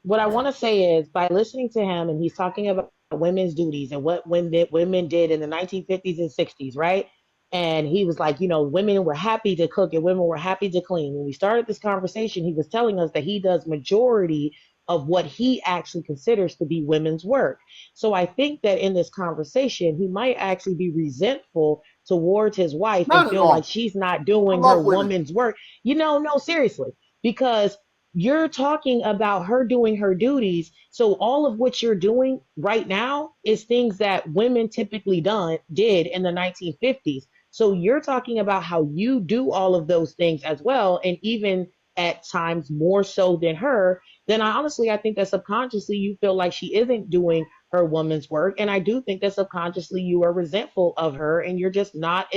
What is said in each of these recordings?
what I want to say is by listening to him and he's talking about women's duties and what women did in the 1950s and 60s, right? And he was like, women were happy to cook and women were happy to clean. When we started this conversation, he was telling us that he does majority of what he actually considers to be women's work. So I think that in this conversation, he might actually be resentful towards his wife and Not at feel like all. she's not I doing her love women. woman's work. No, seriously, because you're talking about her doing her duties. So all of what you're doing right now is things that women typically did in the 1950s. So you're talking about how you do all of those things as well, and even at times more so than her. Then I think that subconsciously you feel like she isn't doing her woman's work, and I do think that subconsciously you are resentful of her, and you're just not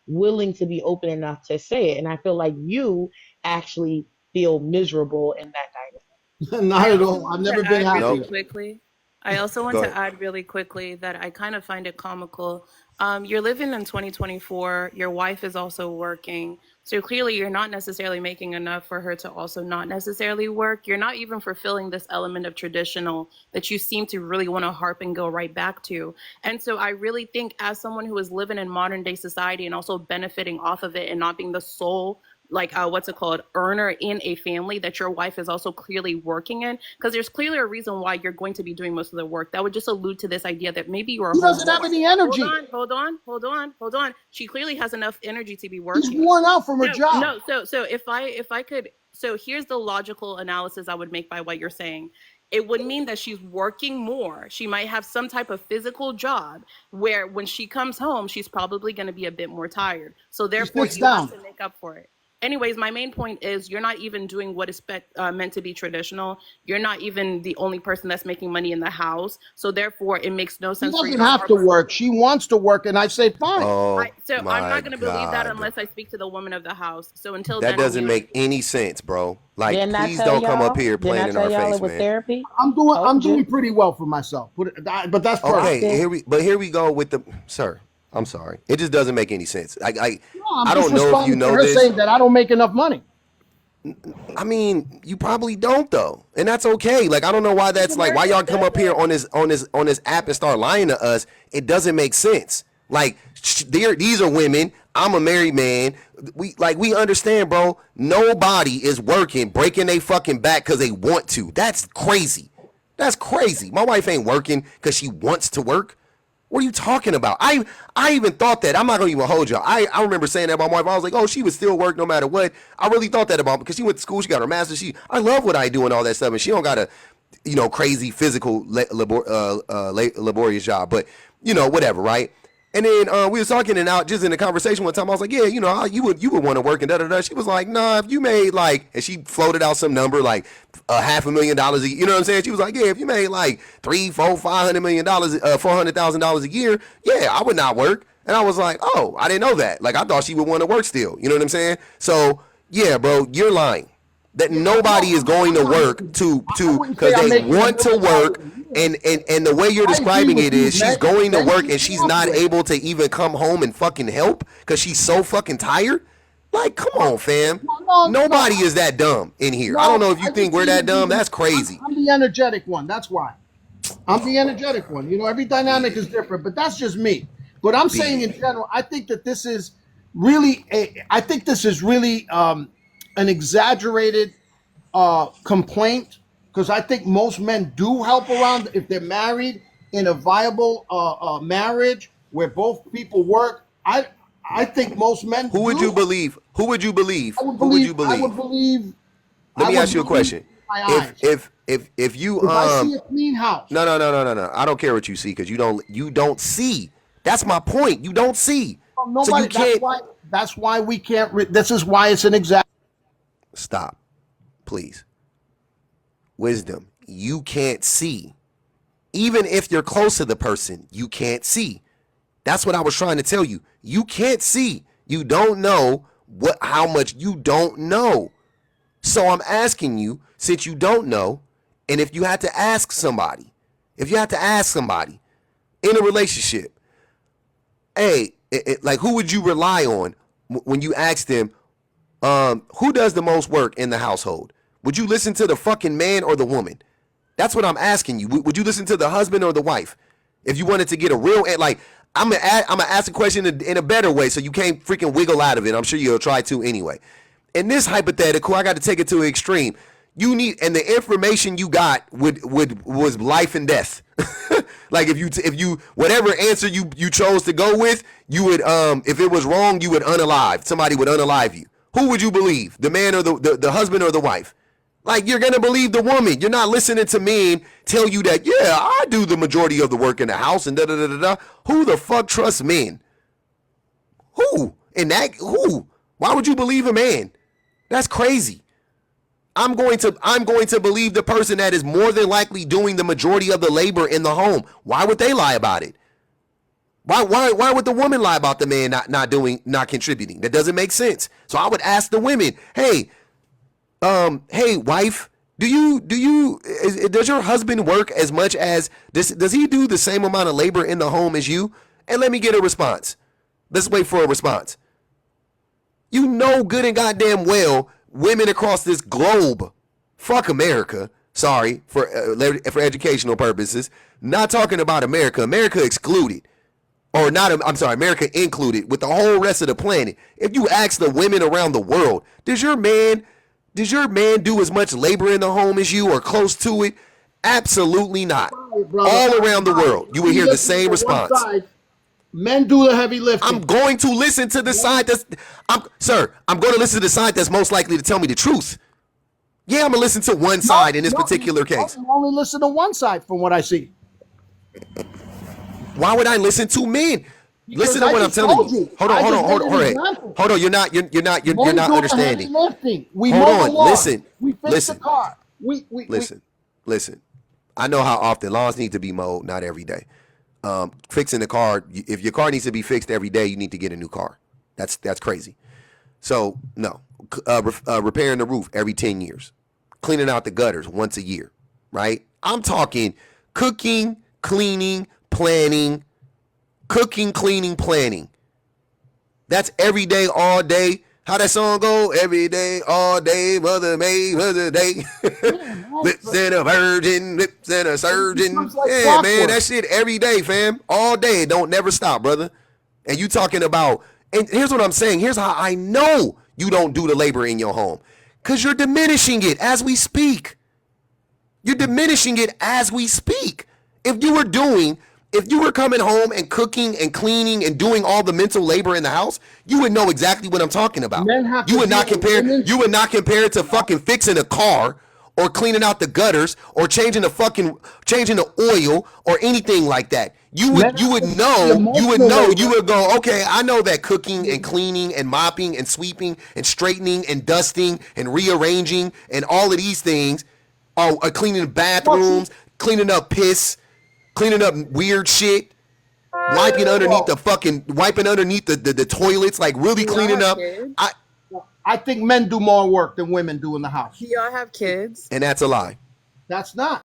willing to be open enough to say it. And I feel like you actually feel miserable in that dynamic. Not I at also all. I've want never to been add really happier. Nope. quickly. I also want Go to ahead. add really quickly that I kind of find it comical. You're living in 2024. Your wife is also working. So clearly, you're not necessarily making enough for her to also not necessarily work. You're not even fulfilling this element of traditional that you seem to really want to harp and go right back to. And so I really think, as someone who is living in modern day society and also benefiting off of it and not being the sole what's it called, earner in a family, that your wife is also clearly working in, because there's clearly a reason why you're going to be doing most of the work. That would just allude to this idea that maybe you're He home doesn't have more. any Hold energy. on, she clearly has enough energy to be She's working. worn out from her No, job. no. So if I could, so here's the logical analysis I would make by what you're saying. It would mean that she's working more. She might have some type of physical job where when she comes home, she's probably going to be a bit more tired. So She therefore, sits you have down. to make up for it. Anyways, my main point is you're not even doing what is meant to be traditional. You're not even the only person that's making money in the house. So therefore, it makes no She sense for you doesn't to have harp to on. work. She wants to work, and I say fine. Oh So I'm my not going to believe that God. unless I speak to the woman of the house. So until That then, I'm doesn't going to. make any sense, bro. Like, Didn't I please tell don't come up y'all? here Didn't playing I in tell our y'all it face, was man. therapy? I'm Told doing you. pretty well for myself. But that's Okay, personal. Clocked it. here we go with the sir. I'm sorry. It just doesn't make any sense. No, I'm I just don't know if you responding to know her this. saying that I don't make enough money. I mean, you probably don't though, and that's okay. Like, I don't know why Because that's like why America y'all come does up here it. on this app and start lying to us. It doesn't make sense. Like, these are women. I'm a married man. We understand, bro. Nobody is working, breaking their fucking back because they want to. That's crazy. That's crazy. My wife ain't working because she wants to work. What are you talking about? I even thought that. I'm not gonna even hold y'all. I remember saying that about my wife. I was like, oh, she would still work no matter what. I really thought that about because she went to school. She got her master's. I love what I do and all that stuff. And she don't got a, crazy physical laborious job. But whatever, right? And then we was talking and out just in the conversation one time. I was like, yeah, you would want to work and da da da. She was like, nah, if you made like, and she floated out some number like $500,000 a year. You know what I'm saying? She was like, yeah, if you made like three, four, $500 million, $400,000 a year, yeah, I would not work. And I was like, oh, I didn't know that. Like, I thought she would want to work still. You know what I'm saying? So yeah, bro, you're lying. That Yeah, no, nobody is going I'm to not work making. to I to wouldn't say because I'm they making want to $1 million work, a year. and the way you're I agree describing with it you, is she's going to men work should and be she's not operating. able to even come home and fucking help because she's so fucking tired. Like, come on, fam. No, no, no, Nobody is that dumb in here. I don't no. know if you I think just we're that believe dumb. women. That's crazy. I'm the energetic one. That's why. I'm Oh the my energetic god. one. Every dynamic is different, but that's just me. But I'm saying Beat in it. general, I think that this is really. I think this is really an exaggerated complaint because I think most men do help around if they're married in a viable marriage where both people work. I think most men Who would you do. believe? Who would you believe? I would Who would you believe. I would believe? believe. Let I me would ask you a believe question. with my If eyes. if if you If I see a clean house, no, no, no, no, no, no. I don't care what you see because you don't see. That's my point. You don't see. well, So you nobody. That's can't why. That's why we can't. This is why it's an exact. stop, please. Wisdom. You can't see. Even if you're close to the person, you can't see. That's what I was trying to tell you. You can't see. You don't know how much you don't know. So I'm asking you, since you don't know, and if you had to ask somebody, in a relationship, hey, like who would you rely on when you ask them, who does the most work in the household? Would you listen to the fucking man or the woman? That's what I'm asking you. Would you listen to the husband or the wife? If you wanted to get a real, like, I'm gonna ask the question in a better way, so you can't freaking wiggle out of it. I'm sure you'll try to anyway. In this hypothetical, I got to take it to an extreme. You need, and the information you got was life and death. Like if you whatever answer you chose to go with, you would if it was wrong, you would unalive. Somebody would unalive you. Who would you believe? The man or the husband or the wife? Like, you're gonna believe the woman. You're not listening to men tell you that, yeah, I do the majority of the work in the house and da da da da da. Who the fuck trusts men? Who? Who? Why would you believe a man? That's crazy. I'm going to believe the person that is more than likely doing the majority of the labor in the home. Why would they lie about it? Why would the woman lie about the man not contributing? That doesn't make sense. So I would ask the women, hey, wife, does your husband work as much as this? Does he do the same amount of labor in the home as you? And let me get a response. Let's wait for a response. You know good and goddamn well women across this globe, fuck America, sorry, for educational purposes, not talking about America, America excluded, or not, I'm sorry, America included, with the whole rest of the planet. If you ask the women around the world, does your man do as much labor in the home as you or close to it? Absolutely not. All around the world, you will hear the same response. Men do the heavy lifting. I'm going to listen to the side I'm going to listen to the side that's most likely to tell me the truth. Yeah, I'm going to listen to one side in this particular case. You only listen to one side from what I see. Why would I listen to men? Because listen to what I'm telling you. Hold on. You're not understanding. We hold mow on. the lawn. Listen. We fix the car. Listen. I know how often lawns need to be mowed, not every day. Fixing the car, if your car needs to be fixed every day, you need to get a new car. That's crazy. So no, repairing the roof every 10 years, cleaning out the gutters once a year, right? I'm talking cooking, cleaning, planning. Cooking, cleaning, planning. That's every day, all day. How that song go? Every day, all day, Mother Day. Lips and a virgin, lips and a surgeon. Yeah, man, that shit every day, fam. All day. Don't never stop, brother. And you talking about, and here's what I'm saying. Here's how I know you don't do the labor in your home. Because you're diminishing it as we speak. You're diminishing it as we speak. If you were coming home and cooking and cleaning and doing all the mental labor in the house, you would know exactly what I'm talking about. You would not compare it to fucking fixing a car or cleaning out the gutters or changing the oil or anything like that. You would go, okay, I know that cooking and cleaning and mopping and sweeping and straightening and dusting and rearranging and all of these things are cleaning bathrooms, cleaning up piss, cleaning up weird shit, wiping underneath the toilets, like really cleaning up. I think men do more work than women do in the house. Do y'all have kids? And that's a lie. That's not.